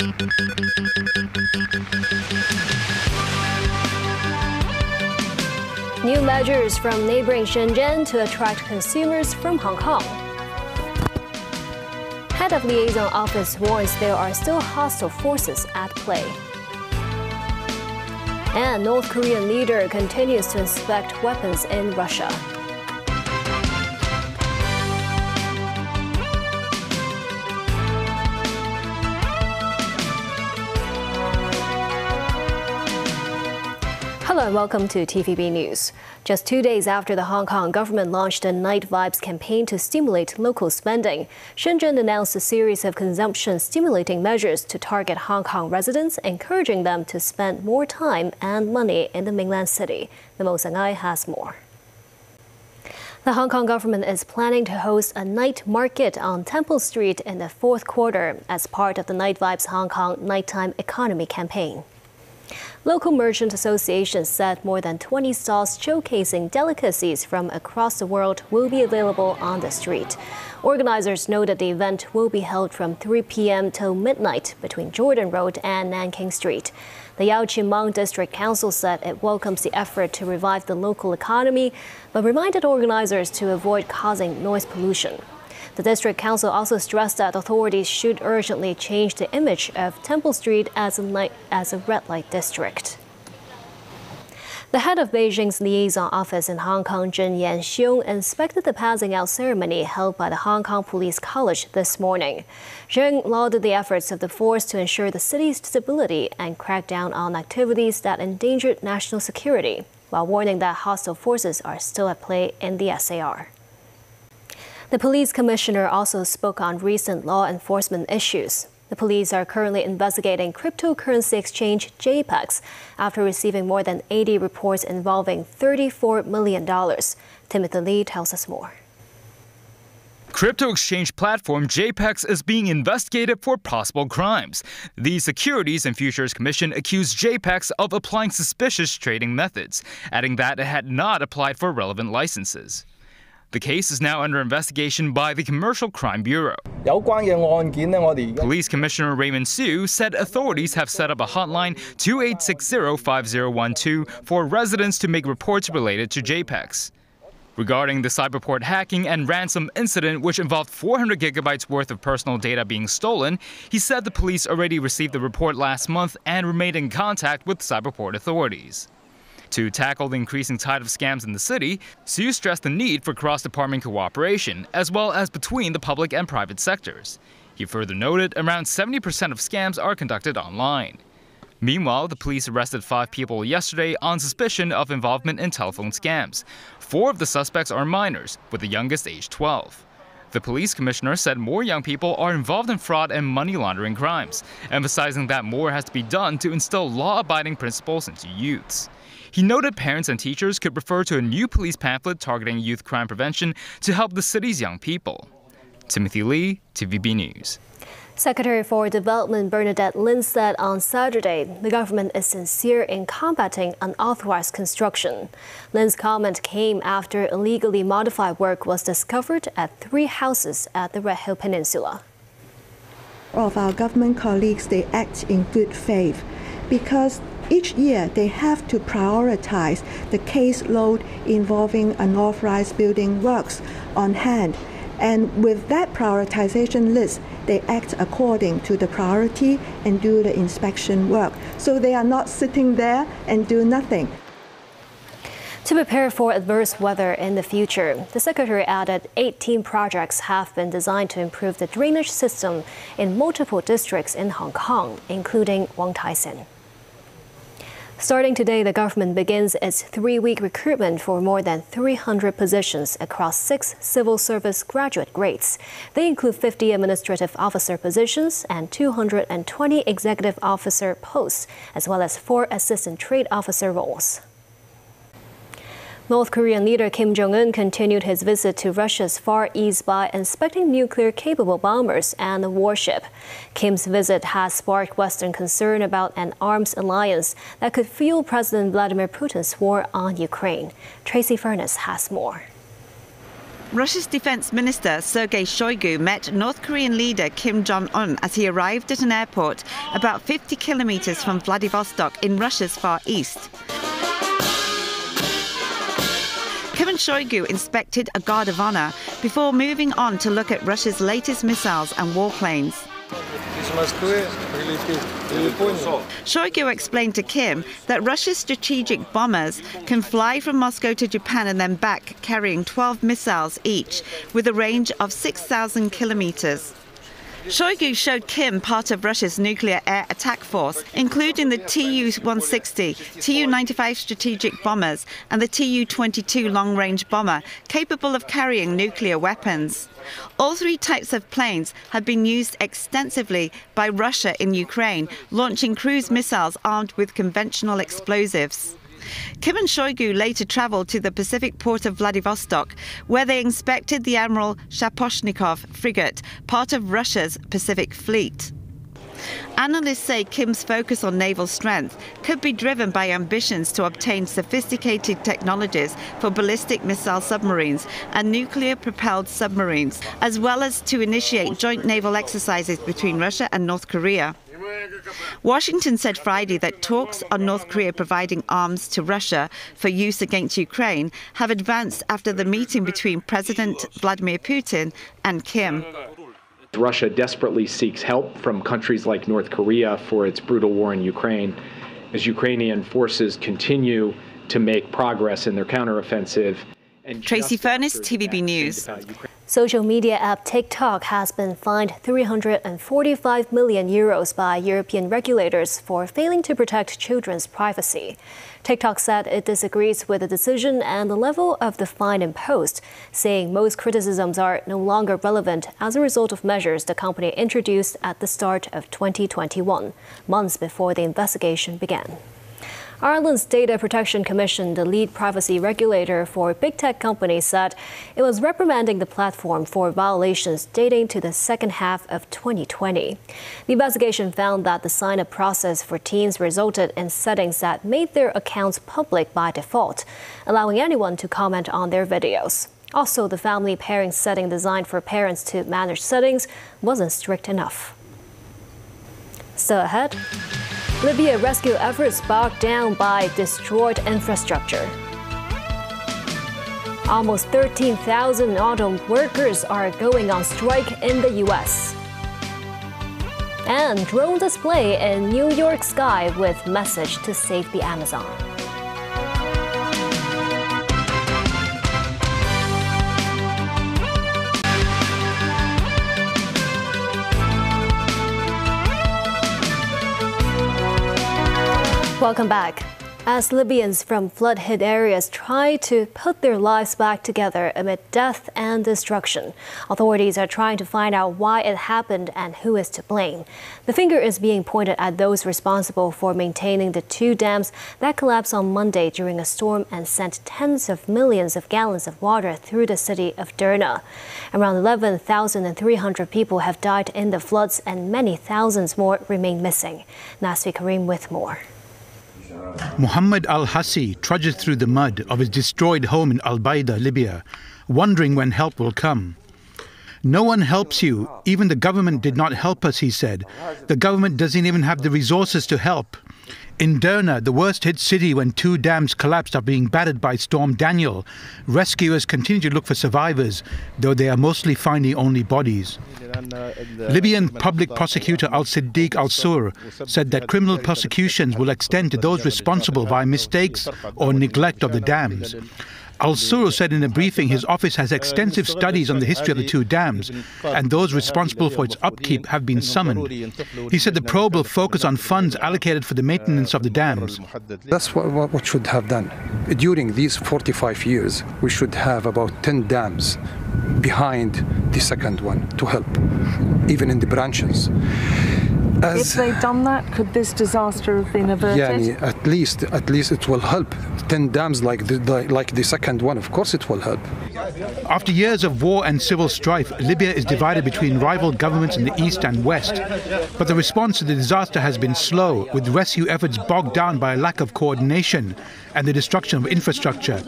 New measures from neighboring Shenzhen to attract consumers from Hong Kong. Head of Liaison Office warns there are still hostile forces at play. And North Korean leader continues to inspect weapons in Russia. Hello and welcome to TVB News. Just 2 days after the Hong Kong government launched a Night Vibes campaign to stimulate local spending, Shenzhen announced a series of consumption-stimulating measures to target Hong Kong residents, encouraging them to spend more time and money in the mainland city. The Mo Sang-ai has more. The Hong Kong government is planning to host a night market on Temple Street in the fourth quarter as part of the Night Vibes Hong Kong Nighttime Economy campaign. Local merchant associations said more than 20 stalls showcasing delicacies from across the world will be available on the street. Organizers know that the event will be held from 3 p.m. till midnight between Jordan Road and Nanking Street. The Yau Chi Mang District Council said it welcomes the effort to revive the local economy, but reminded organizers to avoid causing noise pollution. The District Council also stressed that authorities should urgently change the image of Temple Street as a red light district. The head of Beijing's liaison office in Hong Kong, Zhen Yanxiong, inspected the passing out ceremony held by the Hong Kong Police College this morning. Zheng lauded the efforts of the force to ensure the city's stability and crack down on activities that endangered national security, while warning that hostile forces are still at play in the SAR. The police commissioner also spoke on recent law enforcement issues. The police are currently investigating cryptocurrency exchange JPEX after receiving more than 80 reports involving $34 million. Timothy Lee tells us more. Crypto exchange platform JPEX is being investigated for possible crimes. The Securities and Futures Commission accused JPEX of applying suspicious trading methods, adding that it had not applied for relevant licenses. The case is now under investigation by the Commercial Crime Bureau. Police Commissioner Raymond Siu said authorities have set up a hotline 2860-5012 for residents to make reports related to JPEX. Regarding the Cyberport hacking and ransom incident, which involved 400 gigabytes worth of personal data being stolen, he said the police already received the report last month and remained in contact with Cyberport authorities. To tackle the increasing tide of scams in the city, Siu stressed the need for cross-department cooperation, as well as between the public and private sectors. He further noted around 70% of scams are conducted online. Meanwhile, the police arrested 5 people yesterday on suspicion of involvement in telephone scams. 4 of the suspects are minors, with the youngest aged 12. The police commissioner said more young people are involved in fraud and money laundering crimes, emphasizing that more has to be done to instill law-abiding principles into youths. He noted parents and teachers could refer to a new police pamphlet targeting youth crime prevention to help the city's young people. Timothy Lee, TVB News. Secretary for Development Bernadette Lin said on Saturday the government is sincere in combating unauthorized construction. Lin's comment came after illegally modified work was discovered at 3 houses at the Red Hill Peninsula. All of our government colleagues, they act in good faith because each year they have to prioritize the caseload involving unauthorized building works on hand. And with that prioritization list, they act according to the priority and do the inspection work. So they are not sitting there and do nothing. To prepare for adverse weather in the future, the Secretary added 18 projects have been designed to improve the drainage system in multiple districts in Hong Kong, including Wong Tai Sin. Starting today, the government begins its 3-week recruitment for more than 300 positions across 6 civil service graduate grades. They include 50 administrative officer positions and 220 executive officer posts, as well as 4 assistant trade officer roles. North Korean leader Kim Jong-un continued his visit to Russia's Far East by inspecting nuclear-capable bombers and a warship. Kim's visit has sparked Western concern about an arms alliance that could fuel President Vladimir Putin's war on Ukraine. Tracy Furness has more. Russia's defense minister Sergei Shoigu met North Korean leader Kim Jong-un as he arrived at an airport about 50 kilometers from Vladivostok in Russia's far east. Kim and Shoigu inspected a guard of honor before moving on to look at Russia's latest missiles and warplanes. Shoigu explained to Kim that Russia's strategic bombers can fly from Moscow to Japan and then back, carrying 12 missiles each, with a range of 6,000 kilometers. Shoigu showed Kim part of Russia's nuclear air attack force, including the Tu-160, Tu-95 strategic bombers and the Tu-22 long-range bomber, capable of carrying nuclear weapons. All three types of planes have been used extensively by Russia in Ukraine, launching cruise missiles armed with conventional explosives. Kim and Shoigu later travelled to the Pacific port of Vladivostok, where they inspected the Admiral Shaposhnikov frigate, part of Russia's Pacific Fleet. Analysts say Kim's focus on naval strength could be driven by ambitions to obtain sophisticated technologies for ballistic missile submarines and nuclear-propelled submarines, as well as to initiate joint naval exercises between Russia and North Korea. Washington said Friday that talks on North Korea providing arms to Russia for use against Ukraine have advanced after the meeting between President Vladimir Putin and Kim. Russia desperately seeks help from countries like North Korea for its brutal war in Ukraine, as Ukrainian forces continue to make progress in their counteroffensive. Tracy Furness, TVB News. Social media app TikTok has been fined €345 million by European regulators for failing to protect children's privacy. TikTok said it disagrees with the decision and the level of the fine imposed, saying most criticisms are no longer relevant as a result of measures the company introduced at the start of 2021, months before the investigation began. Ireland's Data Protection Commission, the lead privacy regulator for big tech companies, said it was reprimanding the platform for violations dating to the second half of 2020. The investigation found that the sign-up process for teens resulted in settings that made their accounts public by default, allowing anyone to comment on their videos. Also, the family pairing setting designed for parents to manage settings wasn't strict enough. Still ahead, Libya rescue efforts bogged down by destroyed infrastructure. Almost 13,000 auto workers are going on strike in the U.S. And drone display in New York sky with message to save the Amazon. Welcome back. As Libyans from flood-hit areas try to put their lives back together amid death and destruction, authorities are trying to find out why it happened and who is to blame. The finger is being pointed at those responsible for maintaining the two dams that collapsed on Monday during a storm and sent tens of millions of gallons of water through the city of Derna. Around 11,300 people have died in the floods and many thousands more remain missing. Nasfi Karim with more. Muhammad al-Hassi trudges through the mud of his destroyed home in Al-Baida, Libya, wondering when help will come. No one helps you. Even the government did not help us, he said. The government doesn't even have the resources to help. In Derna, the worst-hit city when two dams collapsed after being battered by Storm Daniel, rescuers continue to look for survivors, though they are mostly finding only bodies. Libyan public prosecutor Al-Siddiq Al-Sur said that criminal prosecutions will extend to those responsible via mistakes or neglect of the dams. Al-Sur said in a briefing his office has extensive studies on the history of the two dams, and those responsible for its upkeep have been summoned. He said the probe will focus on funds allocated for the maintenance of the dams. That's what should have done. During these 45 years, we should have about 10 dams behind the second one to help, even in the branches. If they'd done that, could this disaster have been averted? Yeah, at least it will help. 10 dams like the second one, of course it will help. After years of war and civil strife, Libya is divided between rival governments in the east and west. But the response to the disaster has been slow, with rescue efforts bogged down by a lack of coordination and the destruction of infrastructure.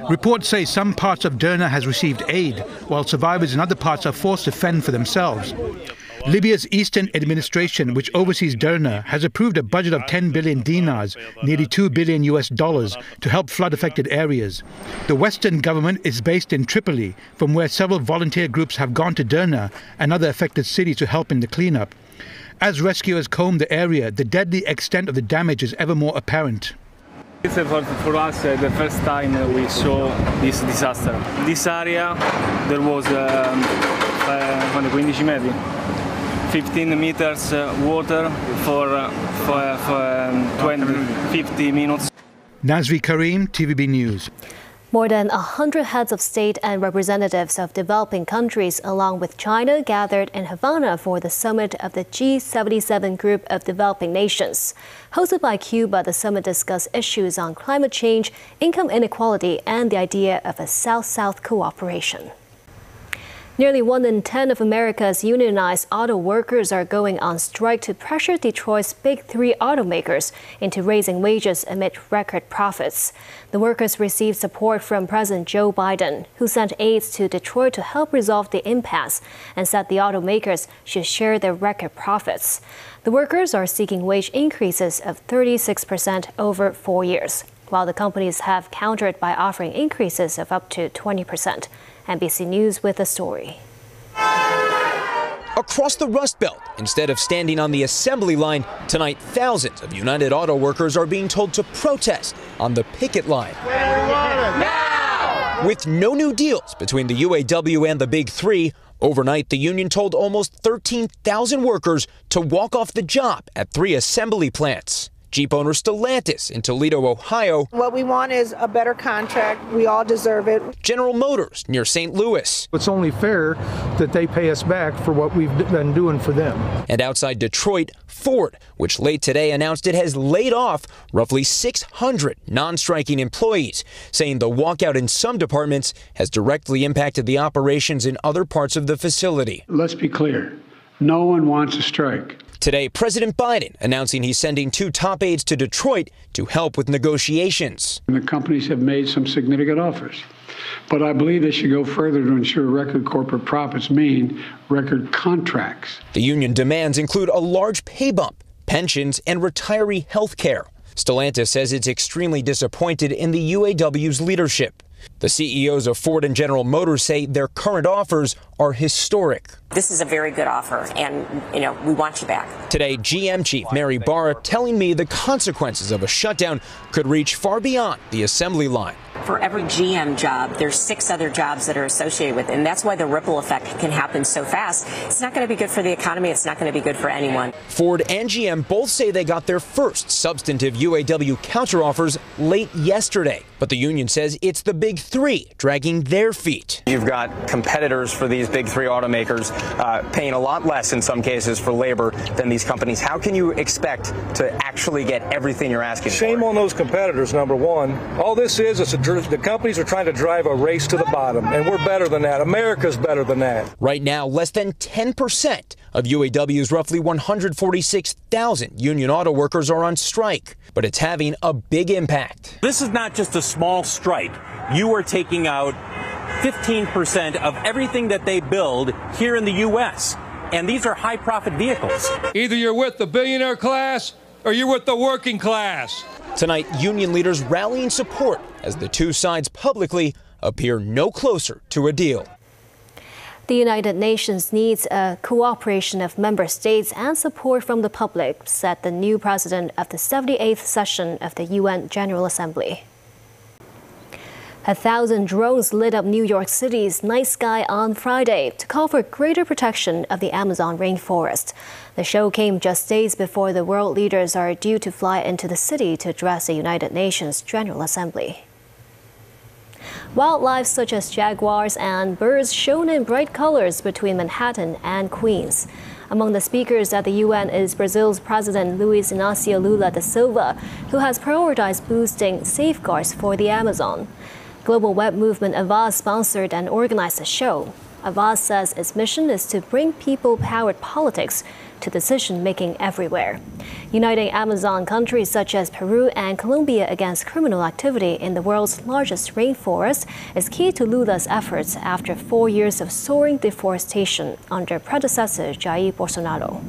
Reports say some parts of Derna has received aid, while survivors in other parts are forced to fend for themselves. Libya's Eastern Administration, which oversees Derna, has approved a budget of 10 billion dinars, nearly $2 billion to help flood-affected areas. The Western government is based in Tripoli, from where several volunteer groups have gone to Derna and other affected cities to help in the cleanup. As rescuers comb the area, the deadly extent of the damage is ever more apparent. For us, the first time we saw this disaster. This area, there was 15 meters water for 50 minutes. Nazri Karim, TVB News. More than 100 heads of state and representatives of developing countries, along with China, gathered in Havana for the summit of the G77 group of developing nations. Hosted by Cuba, the summit discussed issues on climate change, income inequality, and the idea of a South-South cooperation. Nearly 1 in 10 of America's unionized auto workers are going on strike to pressure Detroit's big three automakers into raising wages amid record profits. The workers received support from President Joe Biden, who sent aides to Detroit to help resolve the impasse and said the automakers should share their record profits. The workers are seeking wage increases of 36% over 4 years, while the companies have countered by offering increases of up to 20%. NBC News with a story. Across the Rust Belt, instead of standing on the assembly line, tonight thousands of United Auto Workers are being told to protest on the picket line. Now! With no new deals between the UAW and the Big Three, overnight the union told almost 13,000 workers to walk off the job at 3 assembly plants. Jeep owner Stellantis in Toledo, Ohio. What we want is a better contract. We all deserve it. General Motors near St. Louis. It's only fair that they pay us back for what we've been doing for them. And outside Detroit, Ford, which late today announced it has laid off roughly 600 non-striking employees, saying the walkout in some departments has directly impacted the operations in other parts of the facility. Let's be clear. No one wants a strike. Today, President Biden announcing he's sending 2 top aides to Detroit to help with negotiations. The companies have made some significant offers, but I believe they should go further to ensure record corporate profits mean record contracts. The union demands include a large pay bump, pensions, and retiree health care. Stellantis says it's extremely disappointed in the UAW's leadership. The CEOs of Ford and General Motors say their current offers are historic. This is a very good offer, and, we want you back. Today, GM chief Mary Barra telling me the consequences of a shutdown could reach far beyond the assembly line. For every GM job, there's 6 other jobs that are associated with it, and that's why the ripple effect can happen so fast. It's not going to be good for the economy. It's not going to be good for anyone. Ford and GM both say they got their first substantive UAW counteroffers late yesterday, but the union says it's the Big Three dragging their feet. You've got competitors for these Big Three automakers paying a lot less in some cases for labor than these companies. How can you expect to actually get everything you're asking for? Shame on those competitors, number one. All this is the companies are trying to drive a race to the bottom, and we're better than that. America's better than that. Right now, less than 10% of UAW's roughly 146,000 union auto workers are on strike, but it's having a big impact. This is not just a small strike. You are taking out 15% of everything that they build here in the U.S., and these are high-profit vehicles. Either you're with the billionaire class or you're with the working class. Tonight, union leaders rallying support as the two sides publicly appear no closer to a deal. The United Nations needs a cooperation of member states and support from the public, said the new president of the 78th session of the UN General Assembly. 1,000 drones lit up New York City's night sky on Friday to call for greater protection of the Amazon rainforest. The show came just days before the world leaders are due to fly into the city to address the United Nations General Assembly. Wildlife such as jaguars and birds shone in bright colors between Manhattan and Queens. Among the speakers at the UN is Brazil's President Luiz Inácio Lula da Silva, who has prioritized boosting safeguards for the Amazon. Global web movement Avaz sponsored and organized the show. Avaz says its mission is to bring people-powered politics to decision-making everywhere. Uniting Amazon countries such as Peru and Colombia against criminal activity in the world's largest rainforest is key to Lula's efforts after 4 years of soaring deforestation under predecessor Jair Bolsonaro.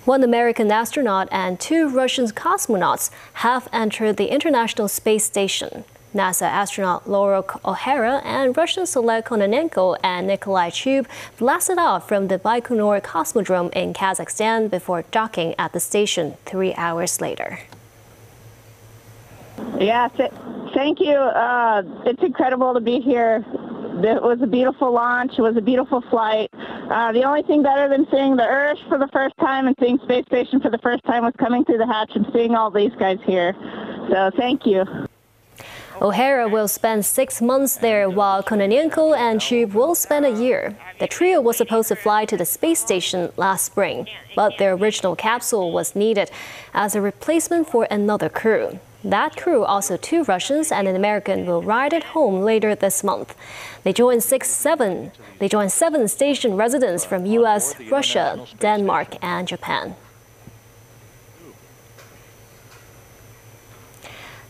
One American astronaut and 2 Russian cosmonauts have entered the International Space Station. NASA astronaut Laura O'Hara and Russian Oleg Kononenko and Nikolai Chub blasted off from the Baikonur Cosmodrome in Kazakhstan before docking at the station 3 hours later. Yeah, thank you. It's incredible to be here. It was a beautiful launch. It was a beautiful flight. The only thing better than seeing the Earth for the first time and seeing Space Station for the first time was coming through the hatch and seeing all these guys here. So thank you. O'Hara will spend 6 months there, while Kononenko and Chub will spend a year. The trio was supposed to fly to the space station last spring, but their original capsule was needed as a replacement for another crew. That crew, also 2 Russians and an American, will ride it home later this month. They join 7 station residents from U.S., Russia, Denmark, and Japan.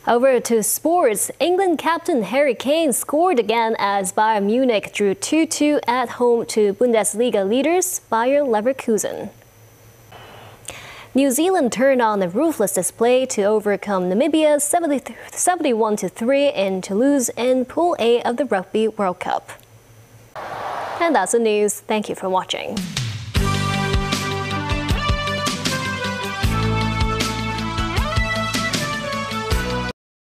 Over to sports. England captain Harry Kane scored again as Bayern Munich drew 2-2 at home to Bundesliga leaders Bayer Leverkusen. New Zealand turned on a ruthless display to overcome Namibia 71-3 in Toulouse in Pool A of the Rugby World Cup. And that's the news. Thank you for watching.